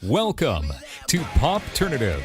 Welcome to Popternative,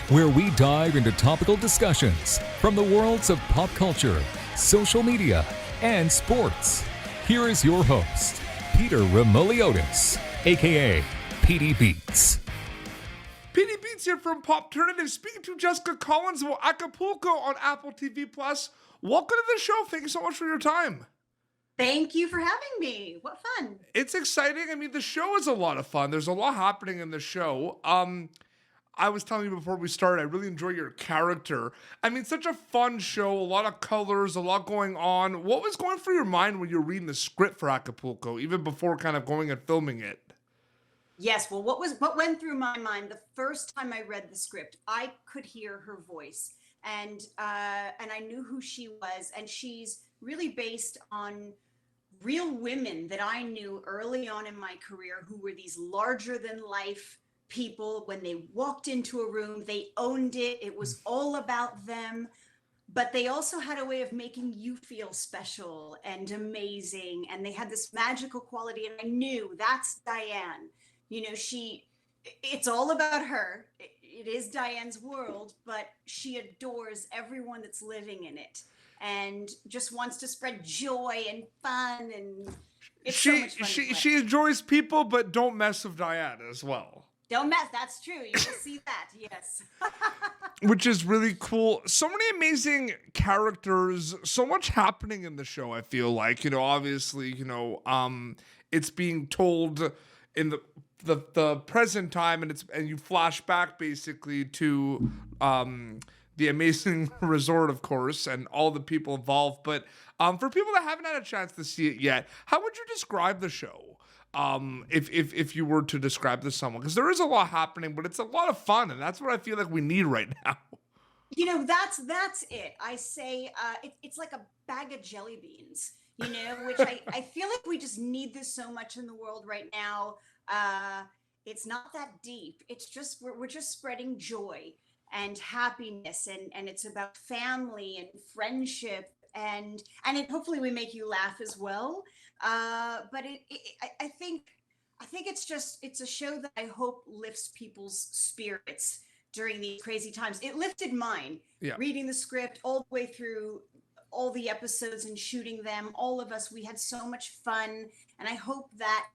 where we dive into topical discussions from the worlds of pop culture, social media, and sports. Here is your host, Peter Remoliotis, aka PD Beats. PD Beats here from Popternative, speaking to Jessica Collins about Acapulco on Apple TV+. Welcome to the show. Thank you so much for your time. Thank you for having me. What fun. It's exciting. I mean, the show is a lot of fun. There's a lot happening in the show. I was telling you before we started, I really enjoy your character. I mean, such a fun show, a lot of colors, a lot going on. What was going through your mind when you were reading the script for Acapulco, even before kind of going and filming it? Yes, well, what went through my mind the first time I read the script, I could hear her voice, and I knew who she was, and she's really based on real women that I knew early on in my career who were these larger than life people. When they walked into a room, they owned it. It was all about them, but they also had a way of making you feel special and amazing, and they had this magical quality, and I knew that's Diane. You know, it's all about her. It is Diane's world, but she adores everyone that's living in it and just wants to spread joy and fun, and it's so much fun. She enjoys people, but don't mess with Diane as well. Don't mess, that's true. You will see that, yes. Which is really cool. So many amazing characters, so much happening in the show, I feel like. You know, obviously, it's being told in the present time, and you flash back basically to the amazing resort, of course, and all the people involved. But for people that haven't had a chance to see it yet, how would you describe the show? If you were to describe this to someone, because there is a lot happening, but it's a lot of fun, and that's what I feel like we need right now. You know, that's it. I say it's like a bag of jelly beans, you know, which I feel like we just need this so much in the world right now. It's not that deep. It's just we're just spreading joy and happiness, and it's about family and friendship, and hopefully we make you laugh as well. But I think it's a show that I hope lifts people's spirits during these crazy times. It lifted mine, reading the script all the way through all the episodes and shooting them. All of us, we had so much fun, and I hope that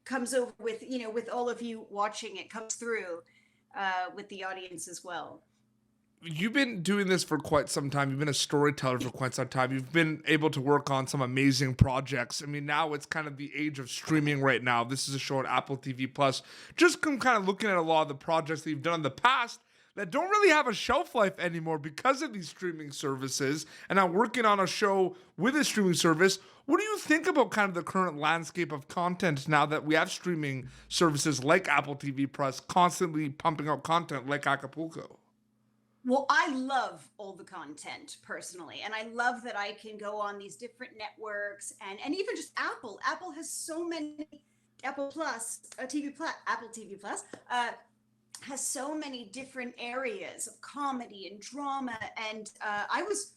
comes over with all of you watching it, comes through with the audience as well. You've been doing this for quite some time. You've been a storyteller for quite some time. You've been able to work on some amazing projects. I mean, now it's kind of the age of streaming right now. This is a show on Apple TV+. Just kind of looking at a lot of the projects that you've done in the past that don't really have a shelf life anymore because of these streaming services, and now working on a show with a streaming service. What do you think about kind of the current landscape of content now that we have streaming services like Apple TV+ constantly pumping out content like Acapulco? Well, I love all the content personally, and I love that I can go on these different networks and even just Apple. Apple has so many, Apple TV Plus has so many different areas of comedy and drama. And I was,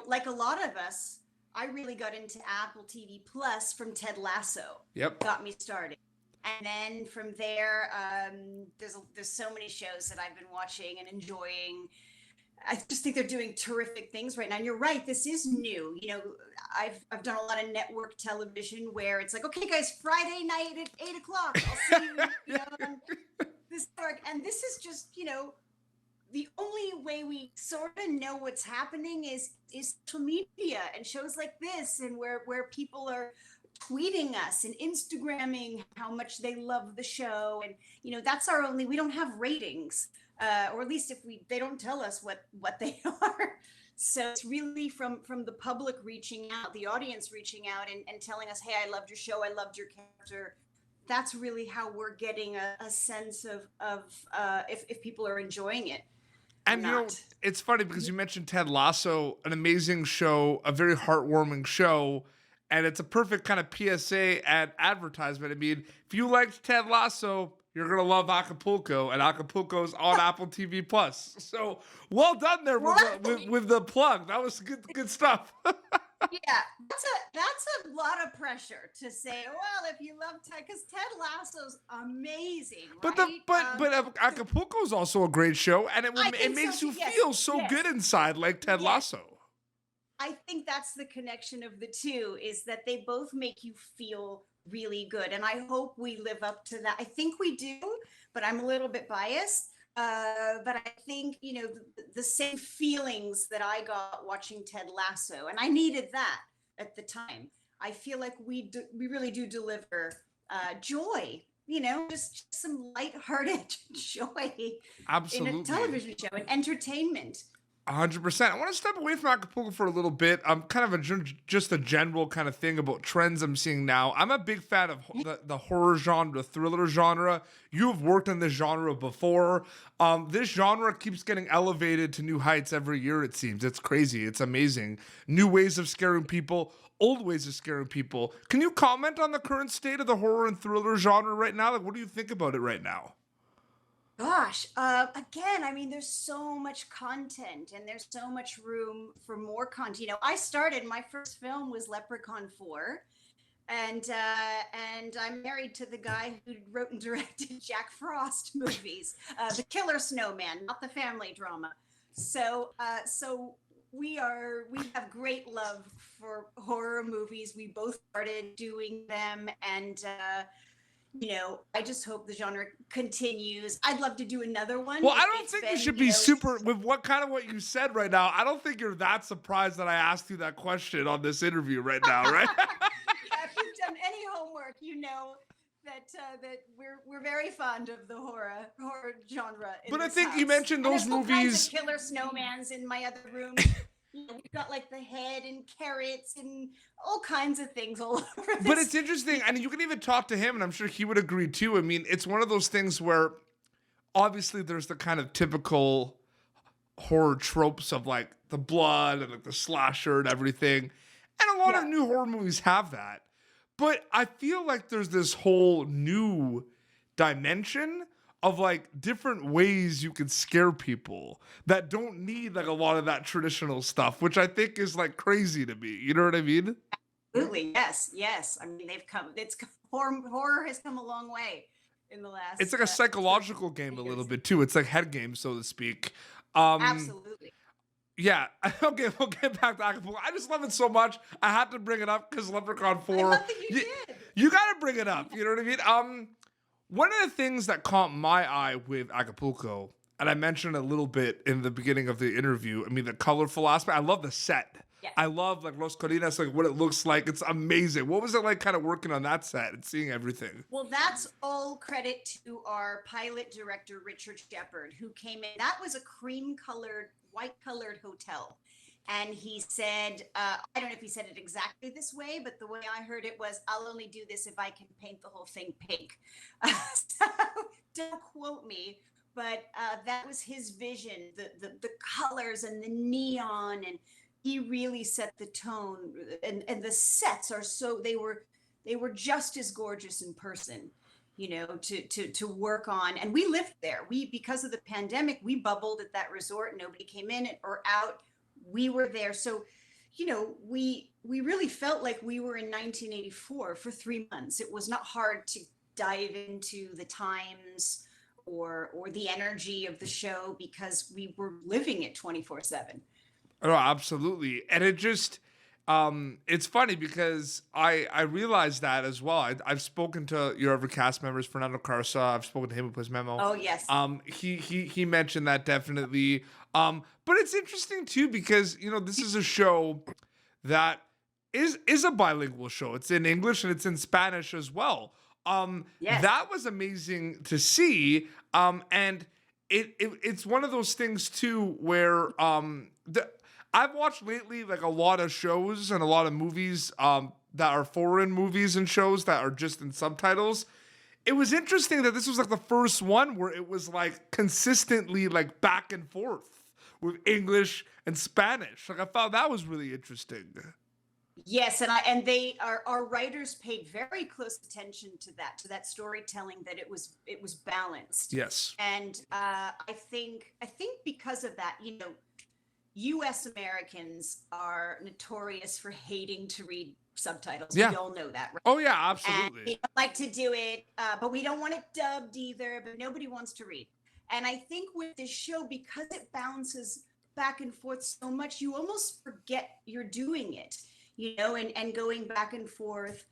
like a lot of us, I really got into Apple TV Plus from Ted Lasso. Yep. Got me started. And then from there, there's so many shows that I've been watching and enjoying. I just think they're doing terrific things right now. And you're right, this is new. You know, I've done a lot of network television where it's like, okay, guys, Friday night at 8 o'clock, I'll see you, on this network. And this is just, the only way we sort of know what's happening is social media and shows like this, and where people are tweeting us and Instagramming how much they love the show. And, that's our only, we don't have ratings, or at least if they don't tell us what they are. So it's really from the public reaching out, the audience reaching out and telling us, hey, I loved your show. I loved your character. That's really how we're getting a sense of if people are enjoying it. And it's funny because you mentioned Ted Lasso, an amazing show, a very heartwarming show. And it's a perfect kind of PSA and advertisement. I mean, if you liked Ted Lasso, you're going to love Acapulco, and Acapulco's on Apple TV+. So well done there with the plug. That was good stuff. Yeah, that's a lot of pressure to say. Well, if you love Ted, because Ted Lasso's amazing, But right? Acapulco is also a great show, and I it think so makes too. you Yes, feel so yes, good inside, like Ted yes. Lasso. I think that's the connection of the two, is that they both make you feel really good. And I hope we live up to that. I think we do, but I'm a little bit biased. But I think, the same feelings that I got watching Ted Lasso, and I needed that at the time. I feel like we really do deliver joy, just some lighthearted joy in a Absolutely. television show and entertainment. 100%. I want to step away from Acapulco for a little bit. I'm kind of just a general kind of thing about trends I'm seeing now. I'm a big fan of the horror genre, thriller genre. You have worked in this genre before. This genre keeps getting elevated to new heights every year, it seems. It's crazy. It's amazing. New ways of scaring people, old ways of scaring people. Can you comment on the current state of the horror and thriller genre right now? Like, what do you think about it right now? Gosh, again, I mean, there's so much content and there's so much room for more content. I started, my first film was Leprechaun 4, and I'm married to the guy who wrote and directed Jack Frost movies, The Killer Snowman, not the family drama. So we have great love for horror movies. We both started doing them, and I just hope the genre continues. I'd love to do another one. Well, I don't think you should be super with what you said right now. I don't think you're that surprised that I asked you that question on this interview right now, right? Yeah, if you've done any homework, you know that we're very fond of the horror genre. But I think you mentioned those movies. All kinds of killer snowmans in my other room. We've got like the head and carrots and all kinds of things all over this. But it's interesting, and you can even talk to him, and I'm sure he would agree too. I mean, it's one of those things where obviously there's the kind of typical horror tropes of like the blood and like the slasher and everything. And a lot of new horror movies have that. But I feel like there's this whole new dimension of like different ways you can scare people that don't need like a lot of that traditional stuff, which I think is like crazy to me. You know what I mean? Absolutely. Yes. I mean, horror has come a long way in the last. It's like a psychological game a little bit too. It's like head game, so to speak. Absolutely. Yeah. Okay, we'll get back to Acapulco. I just love it so much. I had to bring it up because Leprechaun 4. I love that you did. You got to bring it up. You know what I mean? One of the things that caught my eye with Acapulco, and I mentioned a little bit in the beginning of the interview, I mean, the colorful aspect. I love the set. Yes. I love like Los Colinas, like what it looks like. It's amazing. What was it like kind of working on that set and seeing everything? Well, that's all credit to our pilot director, Richard Shepard, who came in. That was a white-colored hotel. And he said, I don't know if he said it exactly this way, but the way I heard it was, I'll only do this if I can paint the whole thing pink. So don't quote me, but that was his vision, the colors and the neon, and he really set the tone. And the sets are they were just as gorgeous in person, to work on. And we lived there. Because of the pandemic, we bubbled at that resort. Nobody came in or out. We were there. So, we really felt like we were in 1984 for 3 months. It was not hard to dive into the times or the energy of the show because we were living it 24/7. Oh, absolutely. And it just, it's funny because I realized that as well. I've spoken to your other cast members, Fernando Carsa. I've spoken to him who plays Memo. Oh, yes. He mentioned that definitely. But it's interesting too because this is a show that is a bilingual show. It's in English and it's in Spanish as well. Yes. That was amazing to see. And it's one of those things too where I've watched lately like a lot of shows and a lot of movies that are foreign movies and shows that are just in subtitles. It was interesting that this was like the first one where it was like consistently like back and forth with English and Spanish. Like I found that was really interesting. Yes, and our writers paid very close attention to that storytelling, that it was balanced. Yes. And I think because of that, US Americans are notorious for hating to read subtitles. Yeah. We all know that, right? Oh yeah, And absolutely. we don't like to do it, but we don't want it dubbed either, but nobody wants to read. And I think with this show, because it bounces back and forth so much, you almost forget you're doing it, and going back and forth.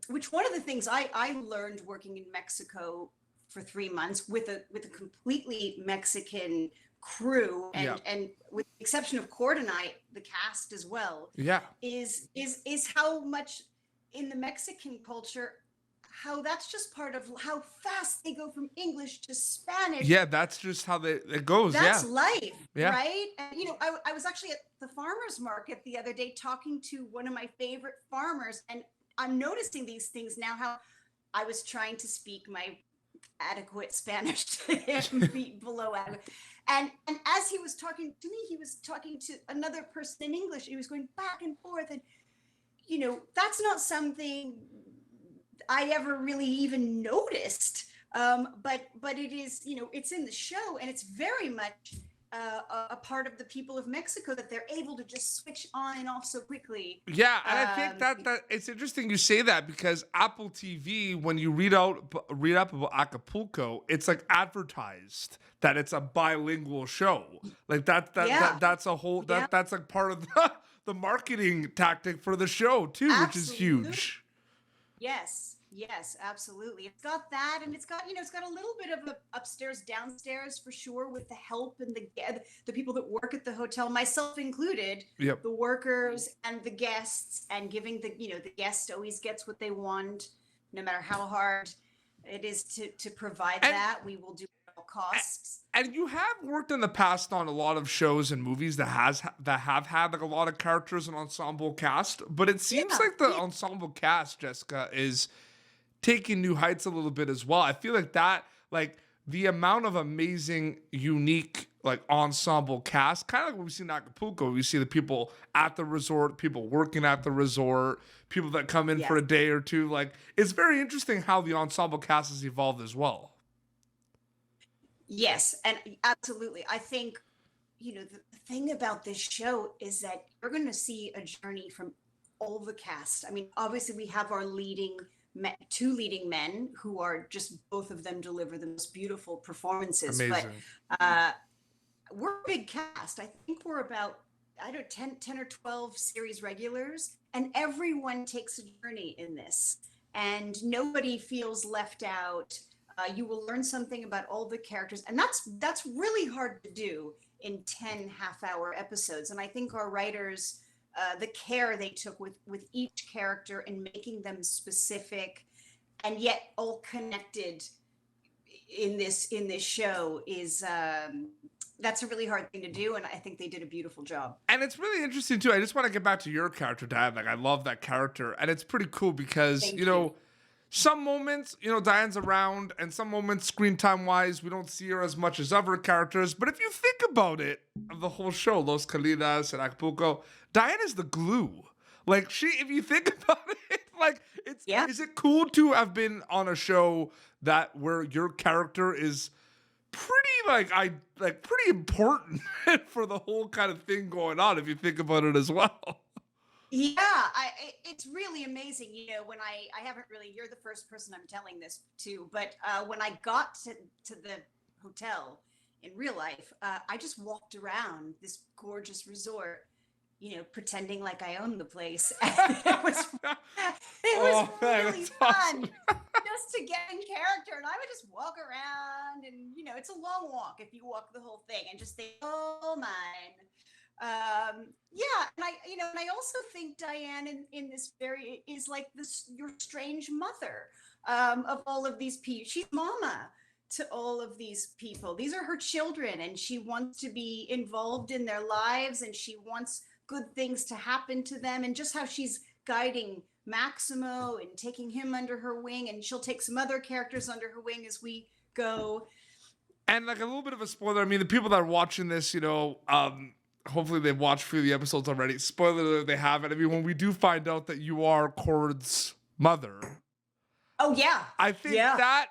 Which one of the things I learned working in Mexico for 3 months with a completely Mexican crew, and with the exception of Cord and I, the cast as well, Yeah. is how much in the Mexican culture, how that's just part of how fast they go from English to Spanish. Yeah, that's just how it goes. That's Yeah. life, Yeah. right? And I was actually at the farmers market the other day talking to one of my favorite farmers, and I'm noticing these things now, how I was trying to speak my adequate Spanish to him, below adequate. And as he was talking to me, he was talking to another person in English. He was going back and forth. And, that's not something I ever really even noticed. But it is, it's in the show, and it's very much a part of the people of Mexico that they're able to just switch on and off so quickly. Yeah, and I think that it's interesting you say that, because Apple TV, when you read up about Acapulco, it's like advertised that it's a bilingual show. Like that's a whole that's like part of the marketing tactic for the show too, which is huge. Yes, absolutely. It's got that, and it's got a little bit of a upstairs, downstairs for sure, with the help and the people that work at the hotel, myself included. Yep. The workers and the guests, and giving the guest always gets what they want, no matter how hard it is to provide that. We will do at all costs. And you have worked in the past on a lot of shows and movies that have had like a lot of characters and ensemble cast, but it seems like the ensemble cast, Jessica, is taking new heights a little bit as well. I feel like that, like the amount of amazing, unique, like ensemble cast, kind of like what we see in Acapulco. We see the people at the resort, people working at the resort, people that come in for a day or two. Like, it's very interesting how the ensemble cast has evolved as well. Yes, and absolutely. I think, the thing about this show is that you're going to see a journey from all the cast. I mean, obviously we have our two leading men who are just, both of them deliver the most beautiful performances. Amazing. But we're a big cast. I think we're about, 10 or 12 series regulars, and everyone takes a journey in this, and nobody feels left out. You will learn something about all the characters, and that's really hard to do in 10 half-hour episodes. And I think our writers, the care they took with each character and making them specific and yet all connected in this show is that's a really hard thing to do, and I think they did a beautiful job. And it's really interesting too. I just want to get back to your character, Diane. Like, I love that character, and it's pretty cool because you know, some moments, Diane's around, and some moments, screen time wise, we don't see her as much as other characters. But if you think about it, of the whole show, Los Calidas and Acapulco, Diane is the glue. Like, if you think about it, like, is it cool to have been on a show where your character is pretty pretty important for the whole kind of thing going on, if you think about it as well? Yeah, it's really amazing. When I haven't really, you're the first person I'm telling this to, but when I got to the hotel in real life, I just walked around this gorgeous resort, pretending like I owned the place. And it was really fun. Awesome. Just to get in character, and I would just walk around, and it's a long walk if you walk the whole thing, and just think, oh mine. And I also think Diane in this is like your strange mother of all of these people. She's mama to all of these people. These are her children, and she wants to be involved in their lives, and she wants good things to happen to them, and just how she's guiding Maximo and taking him under her wing, and she'll take some other characters under her wing as we go. And like a little bit of a spoiler, I mean, the people that are watching this, hopefully they've watched a few of the episodes already. Spoiler alert, they haven't. I mean, when we do find out that you are Cord's mother. Oh, yeah. I think that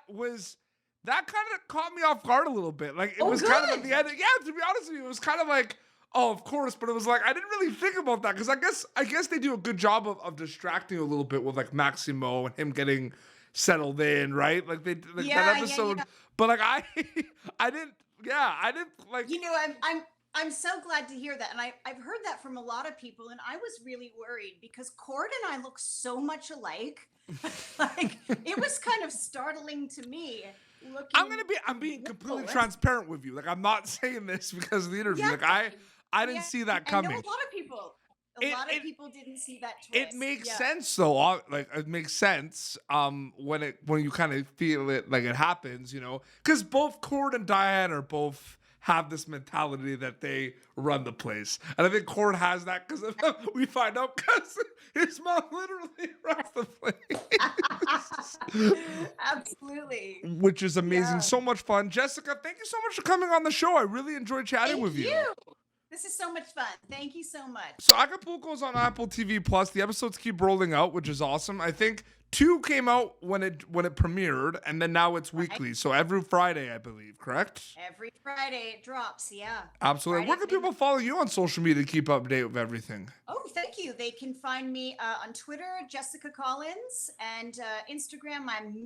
kind of caught me off guard a little bit. Like, it was kind of at the end. Yeah, to be honest with you, it was kind of like, Oh, of course, but it was like I didn't really think about that because I guess they do a good job of distracting you a little bit with like Maximo and him getting settled in, right? Like they like that episode. Yeah. But like I didn't. Yeah, I didn't like. I'm so glad to hear that, and I've heard that from a lot of people, and I was really worried because Cord and I look so much alike. Like it was kind of startling to me. I'm being completely transparent with you. Like I'm not saying this because of the interview. Yeah. Like I didn't see that coming. I know a lot of people didn't see that twist. It makes sense though. Like it makes sense when you kind of feel it like it happens, you know, because both Cord and Diane are both have this mentality that they run the place, and I think Cord has that because we find out because his mom literally runs the place. Absolutely, which is amazing. Yeah. So much fun. Jessica, thank you so much for coming on the show. I really enjoyed chatting with you. This is so much fun. Thank you so much. So Acapulco is on Apple TV Plus. The episodes keep rolling out, which is awesome. I think 2 came out when it premiered, and then now it's weekly. So every Friday, I believe, correct? Every Friday it drops, yeah. Absolutely. Where can people follow you on social media to keep up to date with everything? Oh, thank you. They can find me on Twitter, Jessica Collins, and Instagram, I'm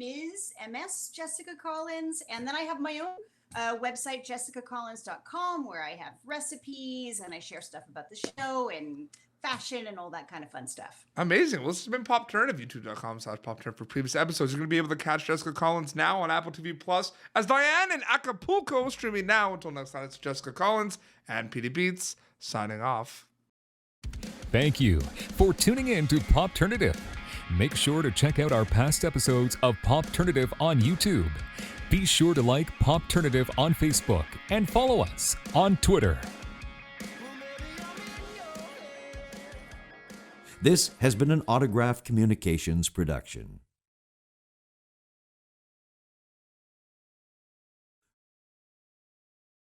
MS Jessica Collins, and then I have my own website, jessicacollins.com, where I have recipes and I share stuff about the show and fashion and all that kind of fun stuff. Amazing. Well, this has been Popternative, youtube.com/Popternative for previous episodes. You're going to be able to catch Jessica Collins now on Apple TV Plus as Diane in Acapulco, streaming now. Until next time, it's Jessica Collins and PD Beats signing off. Thank you for tuning in to Popternative. Make sure to check out our past episodes of Popternative on YouTube. Be sure to like Popternative on Facebook and follow us on Twitter. This has been an Autograph Communications production.